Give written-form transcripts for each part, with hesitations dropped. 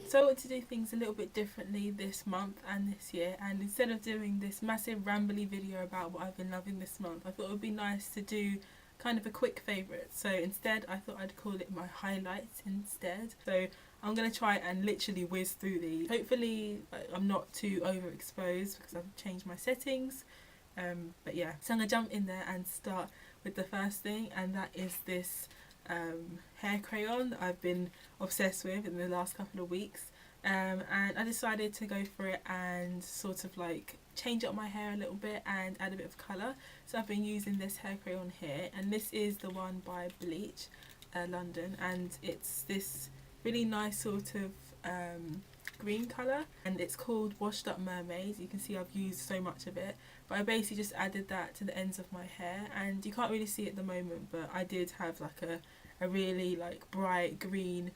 So I want to do things a little bit differently this month and this year, and instead of doing this massive rambly video about what I've been loving this month, I thought it would be nice to do kind of a quick favourite. So instead I thought I'd call it my highlights instead. So I'm going to try and literally whiz through these. Hopefully I'm not too overexposed because I've changed my settings. But yeah, so I'm going to jump in there and start with the first thing, and that is this hair crayon that I've been obsessed with in the last couple of weeks. And I decided to go for it and sort of like change up my hair a little bit and add a bit of colour. So I've been using this hair crayon here, and this is the one by Bleach London, and it's this really nice sort of green colour, and it's called Washed Up Mermaid. You can see I've used so much of it, but I basically just added that to the ends of my hair, and you can't really see it at the moment, but I did have like a really like bright green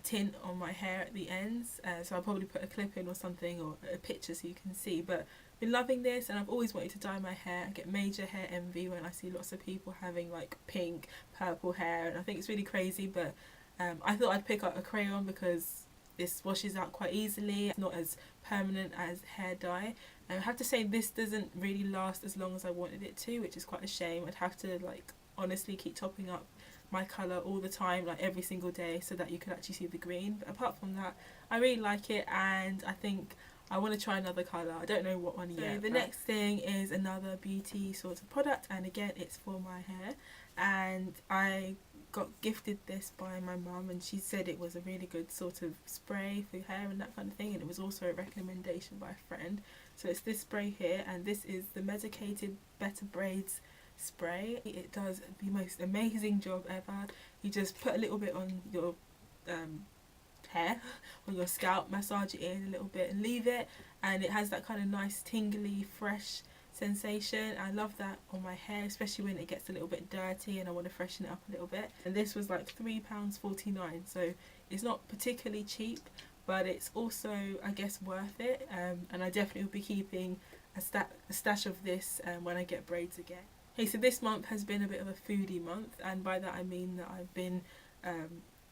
tint on my hair at the ends, so I'll probably put a clip in or something, or a picture so you can see. But I've been loving this, and I've always wanted to dye my hair. I get major hair envy when I see lots of people having like pink, purple hair, and I think it's really crazy, but I thought I'd pick up a crayon because this washes out quite easily. It's not as permanent as hair dye. I have to say this doesn't really last as long as I wanted it to, which is quite a shame. I'd have to like honestly keep topping up my colour all the time, like every single day, so that you could actually see the green. But apart from that, I really like it, and I think I want to try another colour. I don't know what one yet. So the next thing is another beauty sort of product, and again it's for my hair, and I got gifted this by my mum, and she said it was a really good sort of spray for hair and that kind of thing, and it was also a recommendation by a friend. So it's this spray here, and this is the Medicated Better Braids spray. It does the most amazing job ever. You just put a little bit on your hair, on your scalp, massage it in a little bit and leave it, and it has that kind of nice tingly fresh sensation. I love that on my hair, especially when it gets a little bit dirty and I want to freshen it up a little bit. And this was like £3.49, so it's not particularly cheap, but it's also, I guess, worth it. And I definitely will be keeping a stash of this when I get braids again. Hey, so this month has been a bit of a foodie month, and by that I mean that I've been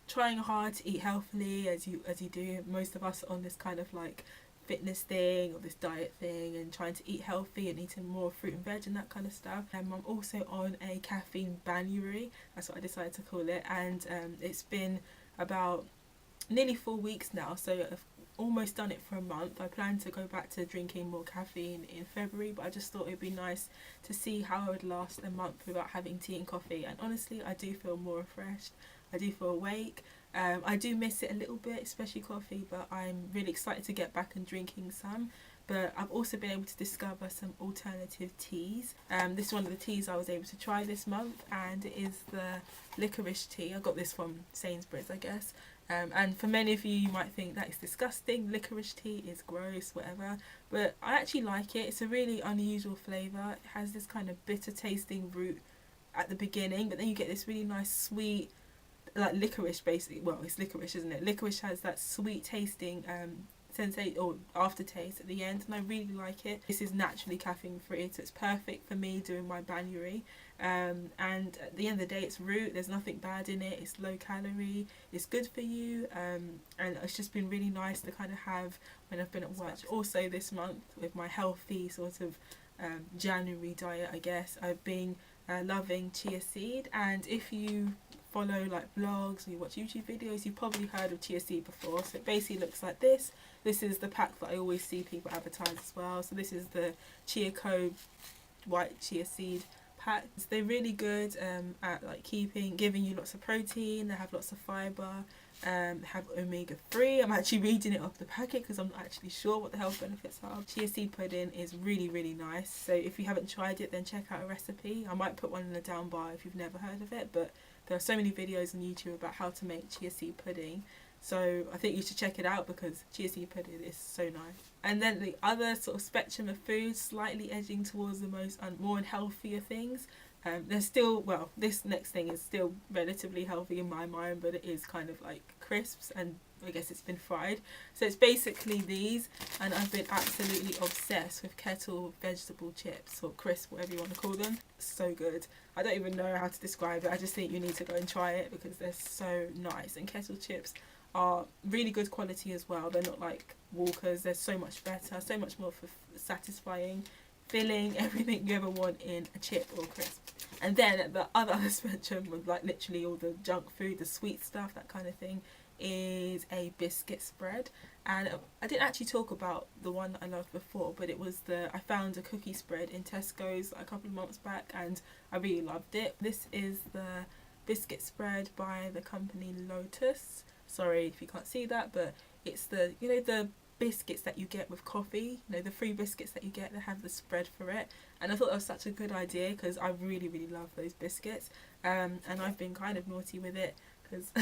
trying hard to eat healthily, as you do. Most of us are on this kind of like fitness thing or this diet thing, and trying to eat healthy and eating more fruit and veg and that kind of stuff. I'm also on a caffeine banuary, that's what I decided to call it, and it's been about nearly 4 weeks now, so I've almost done it for a month. I plan to go back to drinking more caffeine in February, but I just thought it'd be nice to see how I would last a month without having tea and coffee, and honestly I do feel more refreshed, I do feel awake. I do miss it a little bit, especially coffee, but I'm really excited to get back and drinking some. But I've also been able to discover some alternative teas. This is one of the teas I was able to try this month, and it is the licorice tea. I got this from Sainsbury's, I guess. And for many of you, you might think that is disgusting, licorice tea is gross, whatever, but I actually like it. It's a really unusual flavour. It has this kind of bitter tasting root at the beginning, but then you get this really nice sweet, like licorice basically. Well, it's licorice, isn't it? Licorice has that sweet tasting sensation or aftertaste at the end, and I really like it. This is naturally caffeine free, so it's perfect for me doing my banuary. And at the end of the day, it's root, there's nothing bad in it, it's low calorie, it's good for you, and it's just been really nice to kind of have when I've been at work. Also this month, with my healthy sort of January diet, I guess, I've been loving Chia Seed, and if you follow like blogs or you watch YouTube videos, you've probably heard of Chia Seed before. So it basically looks like this. This is the pack that I always see people advertise as well. So this is the Chia Co white Chia Seed packs. They're really good at like giving you lots of protein. They have lots of fibre, have omega-3. I'm actually reading it off the packet because I'm not actually sure what the health benefits are. Chia seed pudding is really, really nice, so if you haven't tried it, then check out a recipe. I might put one in the down bar if you've never heard of it, but there are so many videos on YouTube about how to make chia seed pudding, so I think you should check it out because chia seed pudding is so nice. And then the other sort of spectrum of foods, slightly edging towards the more unhealthier things. There's still, well, this next thing is still relatively healthy in my mind, but it is kind of like crisps, and I guess it's been fried. So it's basically these, and I've been absolutely obsessed with Kettle vegetable chips, or crisp, whatever you want to call them. So good. I don't even know how to describe it. I just think you need to go and try it because they're so nice. And Kettle chips are really good quality as well. They're not like Walkers. They're so much better, so much more satisfying, filling, everything you ever want in a chip or crisp. And then at the other spectrum, with like literally all the junk food, the sweet stuff, that kind of thing, is a biscuit spread. And I didn't actually talk about the one that I loved before, but it was I found a cookie spread in Tesco's a couple of months back and I really loved it. This is the biscuit spread by the company Lotus. Sorry if you can't see that, but it's the, you know, the biscuits that you get with coffee, you know, the free biscuits that you get that have the spread for it. And I thought that was such a good idea because I really love those biscuits, and I've been kind of naughty with it because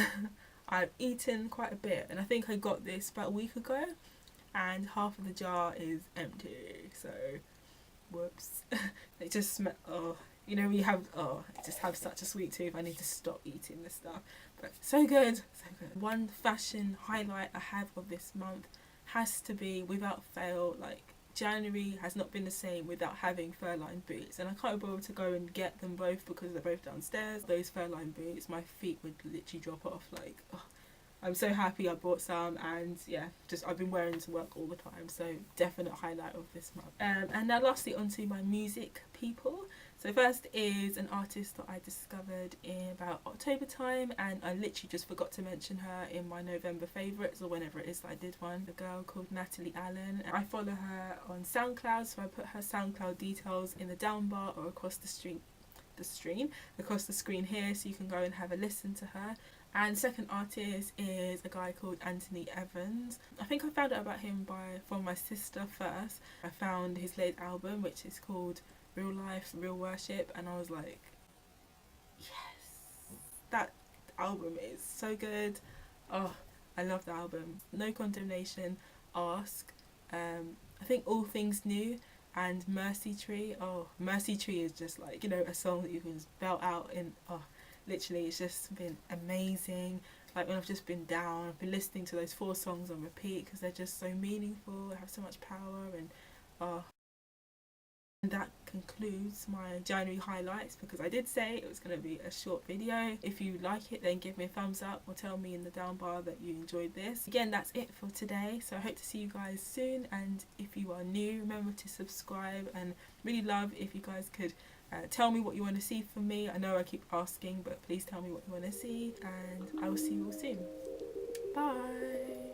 I've eaten quite a bit, and I think I got this about a week ago and half of the jar is empty, so whoops. It just smells, oh, you know, when you have, oh, I just have such a sweet tooth, I need to stop eating this stuff. But so good, so good. One fashion highlight I have of this month has to be, without fail, like, January has not been the same without having fur-lined boots, and I can't be able to go and get them both because they're both downstairs. Those fur-lined boots, my feet would literally drop off. Like, oh, I'm so happy I bought some, and yeah, just I've been wearing to work all the time, so definite highlight of this month. And now lastly, onto my music people. So first is an artist that I discovered in about October time, and I literally just forgot to mention her in my November favourites, or whenever it is that I did one. A girl called Natalie Allen. I follow her on SoundCloud, so I put her SoundCloud details in the down bar or across the screen here, so you can go and have a listen to her. And second artist is a guy called Anthony Evans. I think I found out about him from my sister first. I found his latest album, which is called Real Life, Real Worship, and I was like, yes, that album is so good. Oh, I love the album. No Condemnation, Ask, I think All Things New, and Mercy Tree. Oh, Mercy Tree is just like, you know, a song that you can just belt out in. Oh, literally, it's just been amazing. Like, when I've just been down, I've been listening to those 4 songs on repeat because they're just so meaningful, they have so much power, and oh. And that concludes my January highlights, because I did say it was going to be a short video. If you like it, then give me a thumbs up or tell me in the down bar that you enjoyed this. Again, that's it for today, so I hope to see you guys soon, and if you are new, remember to subscribe, and really love if you guys could tell me what you want to see from me. I know I keep asking, but please tell me what you want to see, and I will see you all soon. Bye.